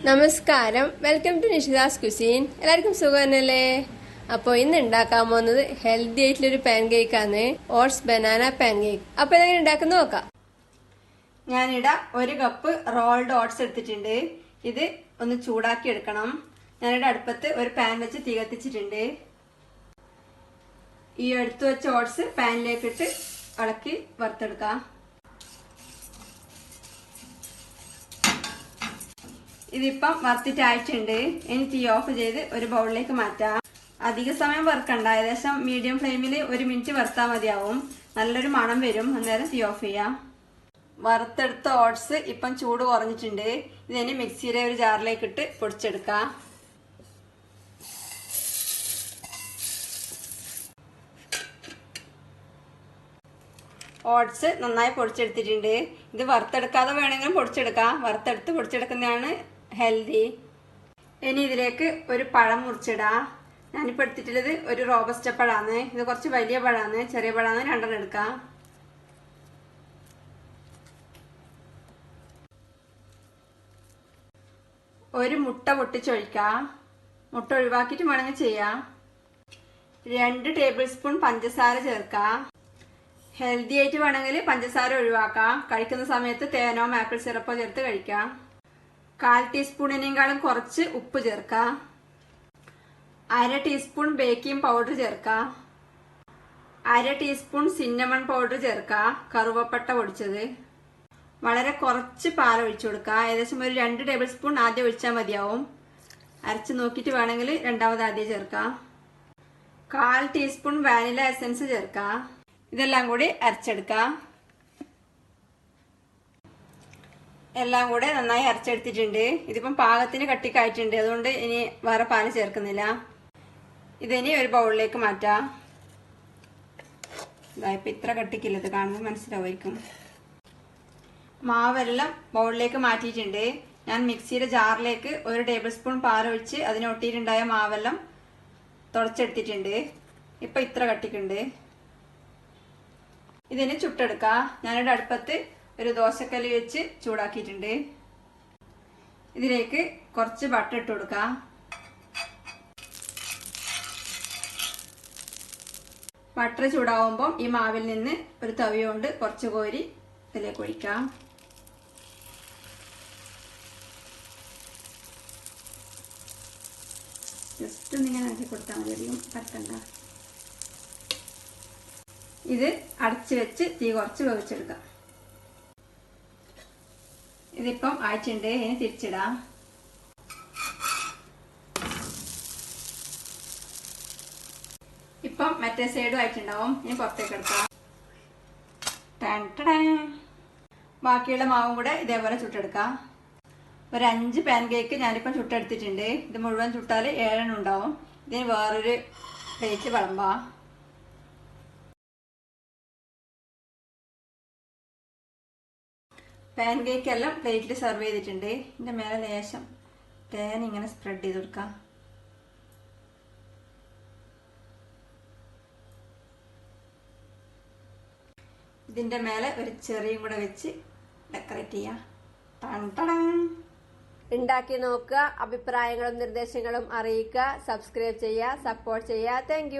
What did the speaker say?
നമസ്കാരം, welcome to നിഷിദാസ് cuisine. എല്ലാവർക്കും സുഖം തന്നെയല്ലേ? അപ്പോൾ ഇന്ന് ഉണ്ടാക്കാൻ പോകുന്നത് ഹെൽത്തി ആയിട്ടുള്ളൊരു പാൻ കേക്കാണ്, ഓട്സ് ബനാന പാൻ കേക്ക്. അപ്പോൾ ഇതെങ്ങനെ ഉണ്ടാക്കുന്ന നോക്കാം. ഞാനിവിടെ 1 കപ്പ് റോൾഡ് ഓട്സ് എടുത്തിട്ടുണ്ട്. ഇത് ഒന്ന് ചൂടാക്കി എടുക്കണം. ഞാനിവിടെ അടുപ്പത്ത് ഒരു പാൻ വെച്ച് തീ കത്തിച്ചിട്ടുണ്ട്. ഈ എടുത്തു വെച്ച ഓട്സ് പാനിലേക്ക് ഇട്ട് ഇളക്കി വറുത്തെടുക്കാം. ഇതിപ്പം വറുത്തിട്ടായിട്ടുണ്ട്. ഇനി തീ ഓഫ് ചെയ്ത് ഒരു ബൗളിലേക്ക് മാറ്റാം. അധിക സമയം വറുക്കണ്ട, ഏകദേശം മീഡിയം ഫ്ലെയിമിൽ 1 മിനിറ്റ് വറുത്താൽ മതിയാവും. നല്ലൊരു മണം വരും. അന്നേരം തീ ഓഫ് ചെയ്യാം. വറുത്തെടുത്ത ഓട്സ് ഇപ്പം ചൂട് കുറഞ്ഞിട്ടുണ്ട്. ഇതിനി മിക്സിയിലെ ഒരു ജാറിലേക്ക് ഇട്ട് പൊടിച്ചെടുക്കാം. ഓട്സ് നന്നായി പൊടിച്ചെടുത്തിട്ടുണ്ട്. ഇത് വറുത്തെടുക്കാതെ വേണമെങ്കിലും പൊടിച്ചെടുക്കാം. വറുത്തെടുത്ത് പൊടിച്ചെടുക്കുന്നതാണ് ഹെൽത്തി. ഇനി ഇതിലേക്ക് ഒരു പഴം മുറിച്ചിടാം. ഞാനിപ്പോൾ എടുത്തിട്ടുള്ളത് ഒരു റോബസ്റ്റ പഴമാണ്. ഇത് കുറച്ച് വലിയ പഴമാണ്, ചെറിയ പഴമാണ്. 2 എടുക്കാം. ഒരു മുട്ട പൊട്ടിച്ചൊഴിക്കാം. മുട്ട ഒഴിവാക്കിയിട്ട് വേണമെങ്കിൽ ചെയ്യാം. 2 ടേബിൾ സ്പൂൺ പഞ്ചസാര ചേർക്കാം. ഹെൽത്തി ആയിട്ട് വേണമെങ്കിൽ പഞ്ചസാര ഒഴിവാക്കാം. കഴിക്കുന്ന സമയത്ത് തേനോ ആപ്പിൾ സിറപ്പോ ചേർത്ത് കഴിക്കാം. 1/4 ടീസ്പൂണിനേക്കാളും കുറച്ച് ഉപ്പ് ചേർക്കാം. 1/2 ടീസ്പൂൺ ബേക്കിംഗ് പൗഡർ ചേർക്കാം. 1/2 ടീസ്പൂൺ സിന്നമൺ പൗഡർ ചേർക്കാം, കറുവപ്പട്ട പൊടിച്ചത്. വളരെ കുറച്ച് പാൽ ഒഴിച്ചു കൊടുക്കാം. ഏകദേശം ഒരു 2 ടേബിൾ സ്പൂൺ ആദ്യം ഒഴിച്ചാൽ മതിയാവും. അരച്ച് നോക്കിയിട്ട് വേണമെങ്കിൽ രണ്ടാമത് ആദ്യം ചേർക്കാം. 1/4 ടീസ്പൂൺ വാനില എസൻസ് ചേർക്കാം. ഇതെല്ലാം കൂടി അരച്ചെടുക്കാം. എല്ലാം കൂടെ നന്നായി അരച്ചെടുത്തിട്ടുണ്ട്. ഇതിപ്പം പാകത്തിന് കട്ടിക്കായിട്ടുണ്ട്, അതുകൊണ്ട് ഇനി വേറെ പാല് ചേർക്കുന്നില്ല. ഇതിനി ഒരു ബൗളിലേക്ക് മാറ്റാം. ഇതായിപ്പോൾ ഇത്ര കട്ടിക്കില്ലത്, കാണുമ്പോൾ മനസ്സിലാവുമായിരിക്കും. മാവെല്ലാം ബൗളിലേക്ക് മാറ്റിയിട്ടുണ്ട്. ഞാൻ മിക്സിയുടെ ജാറിലേക്ക് 1 ടേബിൾ സ്പൂൺ പാലൊഴിച്ച് അതിനൊട്ടിയിട്ടുണ്ടായ മാവെല്ലാം തുടച്ചെടുത്തിട്ടുണ്ട്. ഇപ്പം ഇത്ര കട്ടിക്കുണ്ട്. ഇതിന് ചുട്ടെടുക്കാം. ഞാനിവിടെ അടുപ്പത്ത് ഒരു ദോശക്കല്ല് വെച്ച് ചൂടാക്കിയിട്ടുണ്ട്. ഇതിലേക്ക് കുറച്ച് ബട്ടർ ഇട്ട് കൊടുക്കാം. ബട്ടർ ചൂടാവുമ്പം ഈ മാവിൽ നിന്ന് ഒരു തവി കൊണ്ട് കുറച്ച് കോരി ഇതിലേക്ക് ഒഴിക്കാം. ജസ്റ്റ് ഒന്നിങ്ങനെ ആക്കി കൊടുത്താൽ മതി, അധികം പരത്തണ്ട. ഇത് അടച്ചു വെച്ച് തീ കുറച്ച് വേവിച്ചെടുക്കാം. ഇതിപ്പം ആയിട്ടുണ്ട്. ഇനി തിരിച്ചിടാം. ഇപ്പം മറ്റേ സൈഡും ആയിട്ടുണ്ടാവും. ഇനി പുറത്തേക്ക് എടുക്കാം. ബാക്കിയുള്ള മാവും കൂടെ ഇതേപോലെ ചുട്ടെടുക്കാം. ഒരു 5 പാൻ കേക്ക് ഞാനിപ്പം ചുട്ടെടുത്തിട്ടുണ്ട്. ഇത് മുഴുവൻ ചുട്ടാൽ 7 ഉണ്ടാവും. ഇതിന് വേറൊരു പ്ലേറ്റ് വിളമ്പാം. പാൻ കേക്ക് എല്ലാം പ്ലേറ്റിൽ സെർവ് ചെയ്തിട്ടുണ്ട്. ഇതിൻ്റെ മേലെ ലേശം തേൻ ഇങ്ങനെ സ്പ്രെഡ് ചെയ്ത് കൊടുക്കാം. ഇതിൻ്റെ മേലെ ഒരു ചെറിയും കൂടെ വെച്ച് ഡെക്കറേറ്റ് ചെയ്യാം. ഉണ്ടാക്കി നോക്കുക. അഭിപ്രായങ്ങളും നിർദ്ദേശങ്ങളും അറിയിക്കുക. സബ്സ്ക്രൈബ് ചെയ്യുക, സപ്പോർട്ട് ചെയ്യുക. താങ്ക്